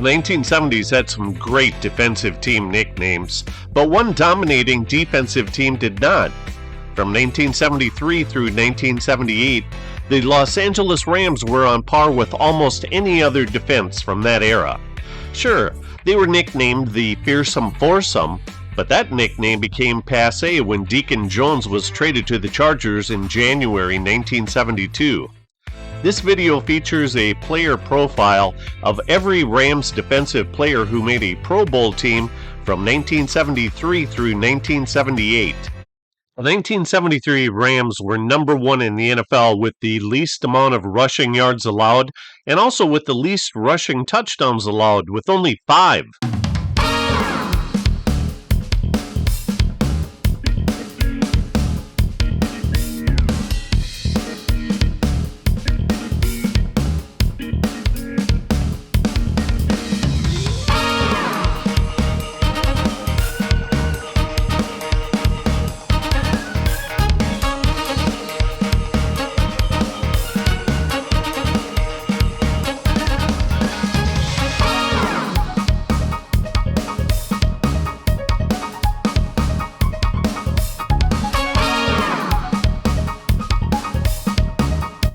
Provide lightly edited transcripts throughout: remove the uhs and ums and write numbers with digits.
The 1970s had some great defensive team nicknames, but one dominating defensive team did not. From 1973 through 1978, the Los Angeles Rams were on par with almost any other defense from that era. Sure, they were nicknamed the Fearsome Foursome, but that nickname became passé when Deacon Jones was traded to the Chargers in January 1972. This video features a player profile of every Rams defensive player who made a Pro Bowl team from 1973 through 1978. The 1973 Rams were number one in the NFL with the least amount of rushing yards allowed and also with the least rushing touchdowns allowed, with only 5.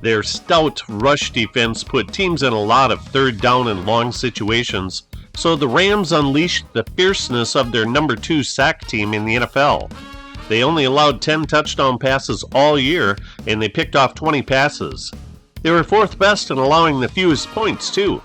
Their stout rush defense put teams in a lot of third down and long situations, so the Rams unleashed the fierceness of their number 2 sack team in the NFL. They only allowed 10 touchdown passes all year, and they picked off 20 passes. They were 4th best in allowing the fewest points, too.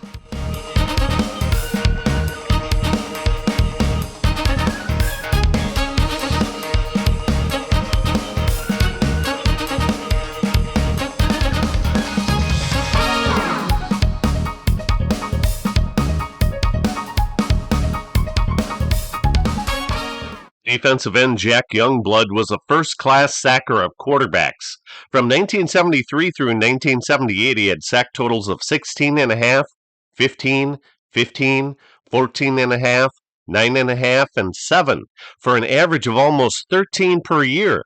Defensive end Jack Youngblood was a first-class sacker of quarterbacks. From 1973 through 1978, he had sack totals of 16.5, 15, 15, 14.5, 9.5, and 7, for an average of almost 13 per year.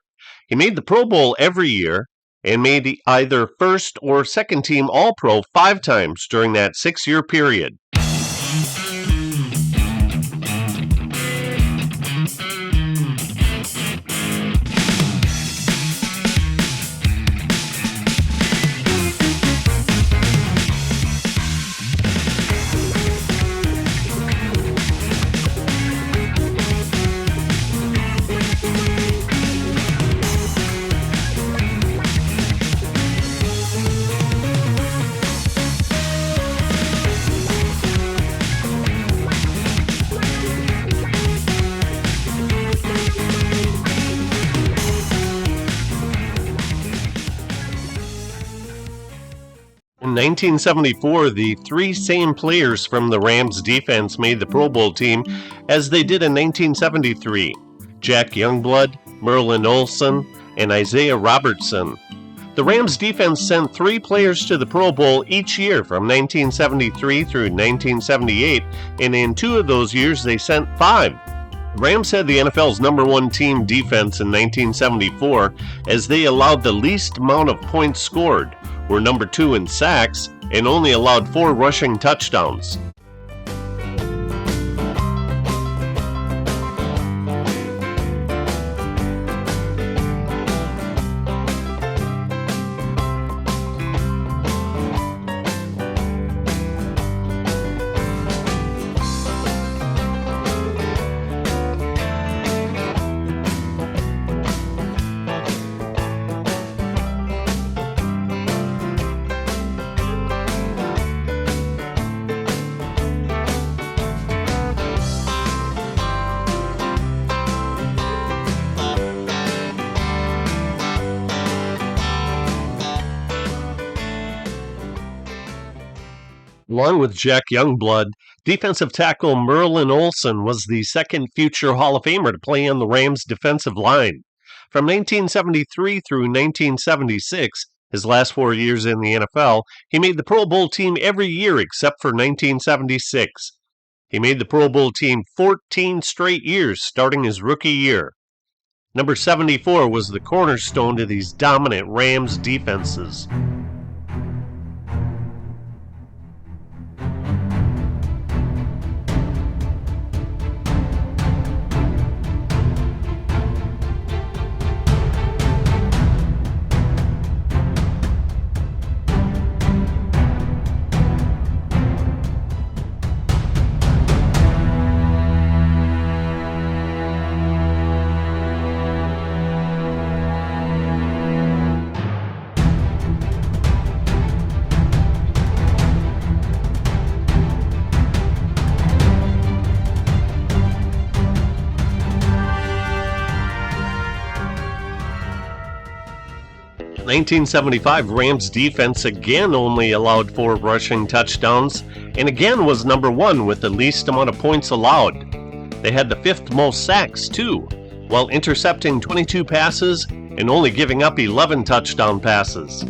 He made the Pro Bowl every year and made either first or second team All-Pro 5 times during that 6-year period. In 1974, the 3 same players from the Rams defense made the Pro Bowl team as they did in 1973. Jack Youngblood, Merlin Olsen, and Isaiah Robertson. The Rams defense sent 3 players to the Pro Bowl each year from 1973 through 1978, and in 2 of those years they sent 5. The Rams had the NFL's number 1 team defense in 1974 as they allowed the least amount of points scored, were number 2 in sacks, and only allowed 4 rushing touchdowns. Along with Jack Youngblood, defensive tackle Merlin Olsen was the second future Hall of Famer to play on the Rams' defensive line. From 1973 through 1976, his last 4 years in the NFL, he made the Pro Bowl team every year except for 1976. He made the Pro Bowl team 14 straight years, starting his rookie year. Number 74 was the cornerstone to these dominant Rams defenses. 1975 Rams defense again only allowed 4 rushing touchdowns and again was number 1 with the least amount of points allowed. They had the 5th most sacks too, while intercepting 22 passes and only giving up 11 touchdown passes.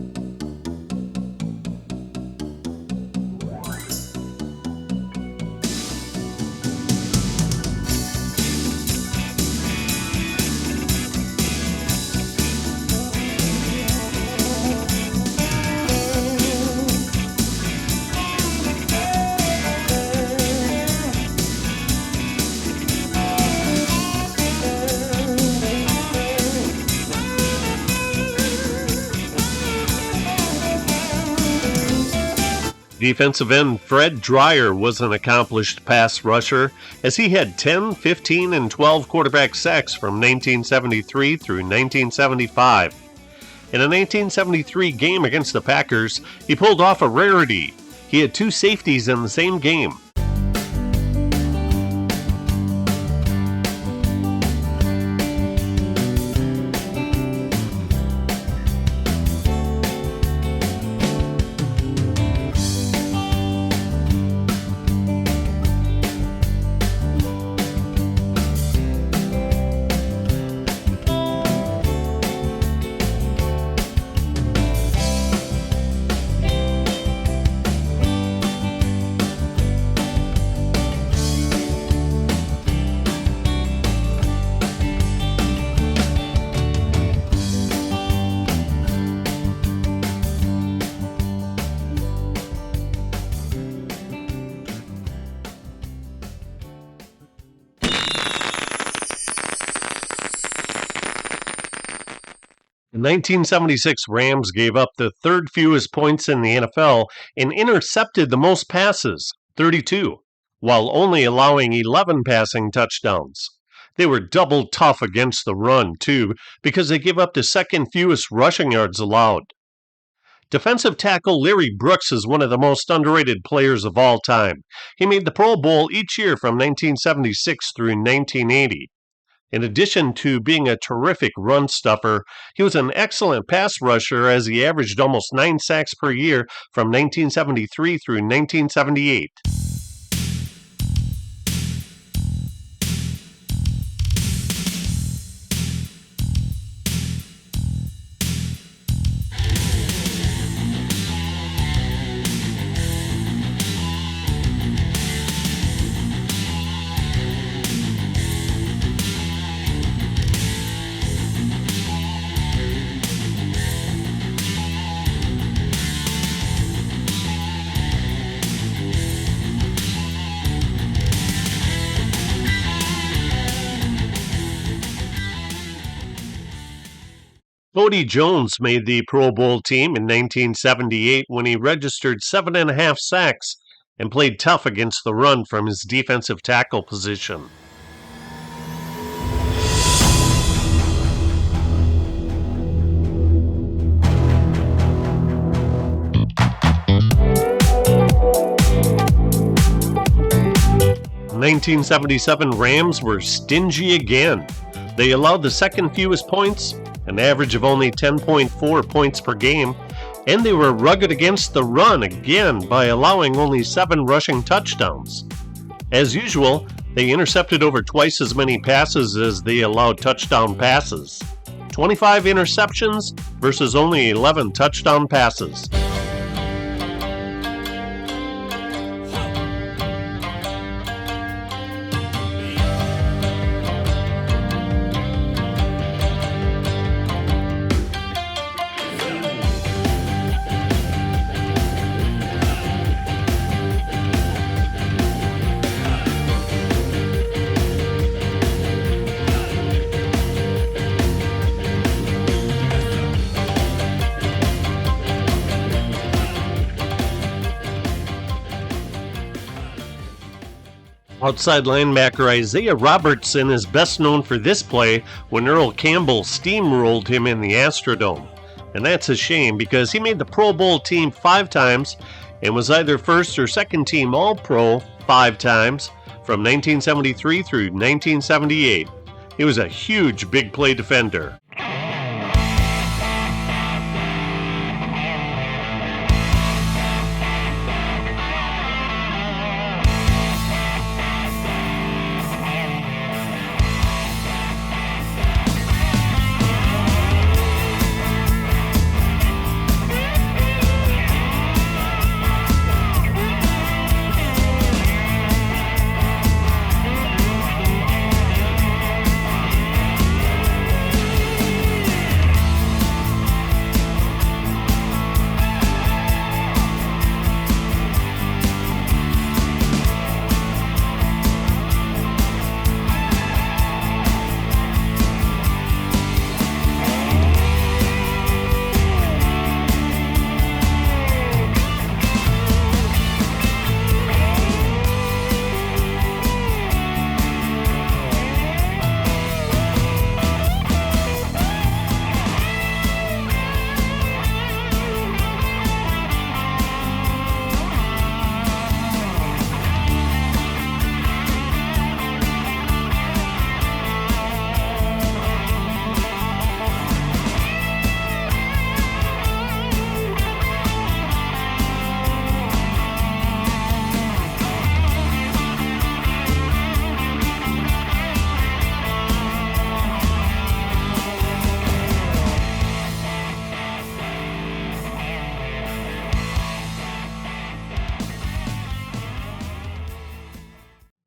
Defensive end Fred Dreyer was an accomplished pass rusher as he had 10, 15, and 12 quarterback sacks from 1973 through 1975. In a 1973 game against the Packers, he pulled off a rarity. He had 2 safeties in the same game. The 1976 Rams gave up the 3rd fewest points in the NFL and intercepted the most passes, 32, while only allowing 11 passing touchdowns. They were double tough against the run, too, because they gave up the 2nd fewest rushing yards allowed. Defensive tackle Larry Brooks is one of the most underrated players of all time. He made the Pro Bowl each year from 1976 through 1980. In addition to being a terrific run stuffer, he was an excellent pass rusher as he averaged almost 9 sacks per year from 1973 through 1978. Cody Jones made the Pro Bowl team in 1978 when he registered 7.5 sacks and played tough against the run from his defensive tackle position. The 1977 Rams were stingy again. They allowed the 2nd fewest points, an average of only 10.4 points per game, and they were rugged against the run again by allowing only 7 rushing touchdowns. As usual, they intercepted over twice as many passes as they allowed touchdown passes. 25 interceptions versus only 11 touchdown passes. Outside linebacker Isaiah Robertson is best known for this play when Earl Campbell steamrolled him in the Astrodome. And that's a shame because he made the Pro Bowl team 5 times and was either first or second team All-Pro 5 times from 1973 through 1978. He was a huge big play defender.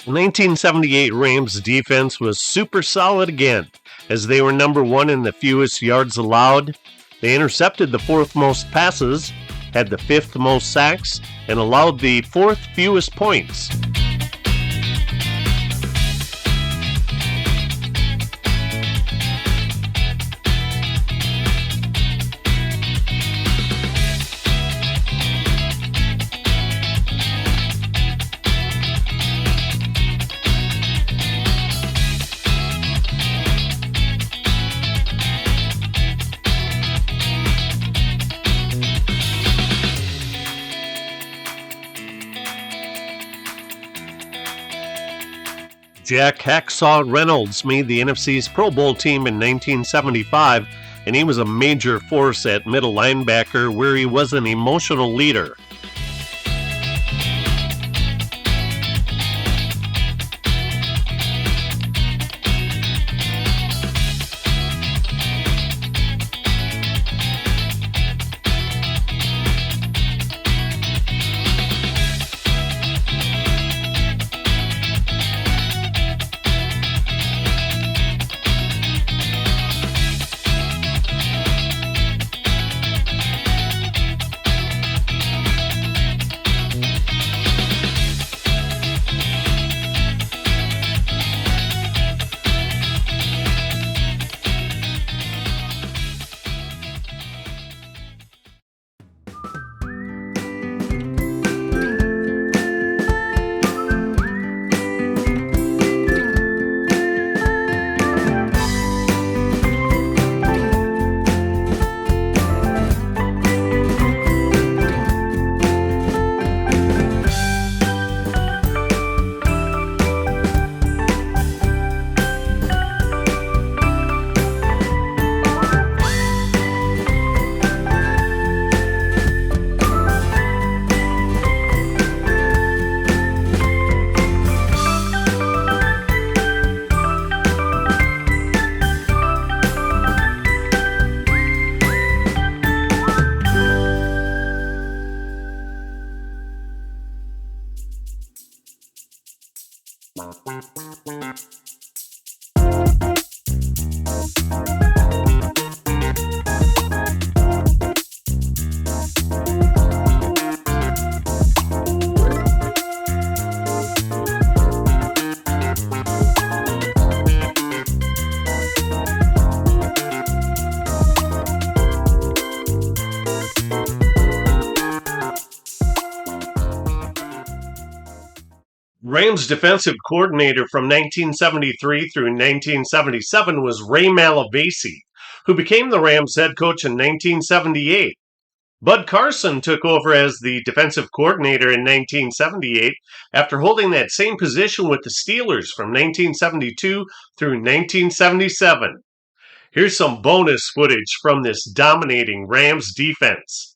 The 1978 Rams defense was super solid again, as they were number one in the fewest yards allowed. They intercepted the fourth most passes, had the fifth most sacks, and allowed the fourth fewest points. Jack Hacksaw Reynolds made the NFC's Pro Bowl team in 1975, and he was a major force at middle linebacker where he was an emotional leader. Rams defensive coordinator from 1973 through 1977 was Ray Malavasi, who became the Rams head coach in 1978. Bud Carson took over as the defensive coordinator in 1978 after holding that same position with the Steelers from 1972 through 1977. Here's some bonus footage from this dominating Rams defense.